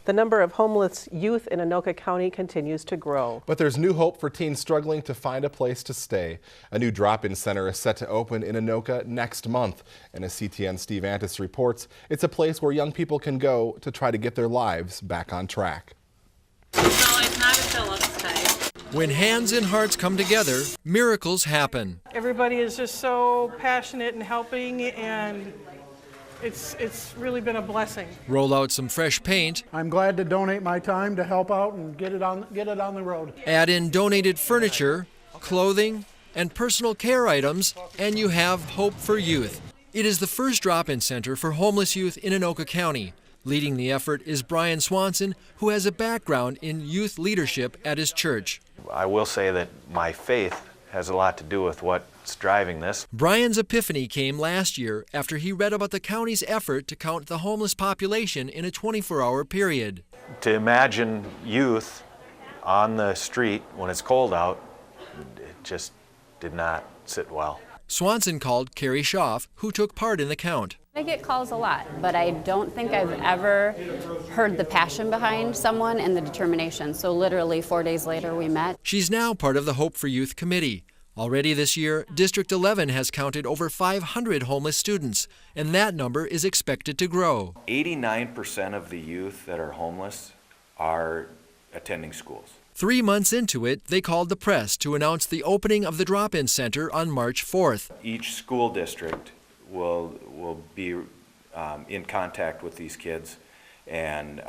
The number of homeless youth in Anoka County continues to grow. But there's new hope for teens struggling to find a place to stay. A new drop-in center is set to open in Anoka next month. And as CTN's Steve Antis reports, it's a place where young people can go to try to get their lives back on track. No, it's not a Phillips type. When hands and hearts come together, miracles happen. Everybody is just so passionate and helping, and it's really been a blessing. Roll out some fresh paint. I'm glad to donate my time to help out and get it on the road. Add in donated furniture, clothing, and personal care items, and you have hope for youth. It is the first drop-in center for homeless youth in Anoka County. Leading the effort is Brian Swanson, who has a background in youth leadership at his church. I will say that my faith has a lot to do with what's driving this. Brian's epiphany came last year after he read about the county's effort to count the homeless population in a 24-hour period. To imagine youth on the street when it's cold out, it just did not sit well. Swanson called Carrie Schaff, who took part in the count. I get calls a lot, but I don't think I've ever heard the passion behind someone and the determination. So literally 4 days later we met. She's now part of the Hope for Youth Committee. Already this year, District 11 has counted over 500 homeless students, and that number is expected to grow. 89% of the youth that are homeless are attending schools. 3 months into it, they called the press to announce the opening of the drop-in center on March 4th. Each school district will be in contact with these kids, and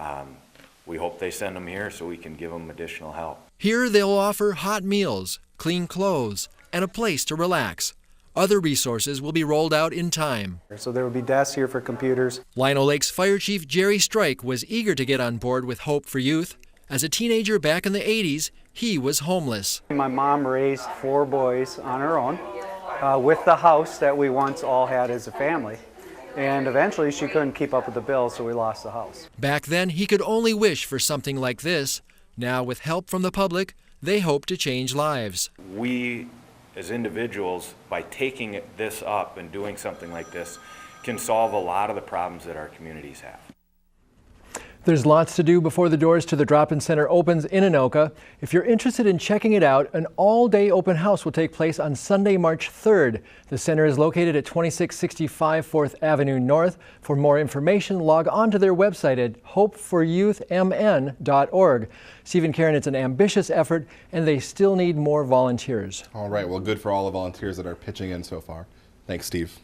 we hope they send them here so we can give them additional help. Here they'll offer hot meals, clean clothes, and a place to relax. Other resources will be rolled out in time. So there will be desks here for computers. Lino Lake's Fire Chief Jerry Strike was eager to get on board with Hope for Youth. As a teenager back in the 80s, he was homeless. My mom raised 4 boys on her own with the house that we once all had as a family. And eventually she couldn't keep up with the bills, so we lost the house. Back then, he could only wish for something like this. Now, with help from the public, they hope to change lives. We, as individuals, by taking this up and doing something like this, can solve a lot of the problems that our communities have. There's lots to do before the doors to the drop-in center opens in Anoka. If you're interested in checking it out, an all-day open house will take place on Sunday, March 3rd. The center is located at 2665 4th Avenue North. For more information, log on to their website at hopeforyouthmn.org. Steve and Karen, it's an ambitious effort, and they still need more volunteers. All right, well, good for all the volunteers that are pitching in so far. Thanks, Steve.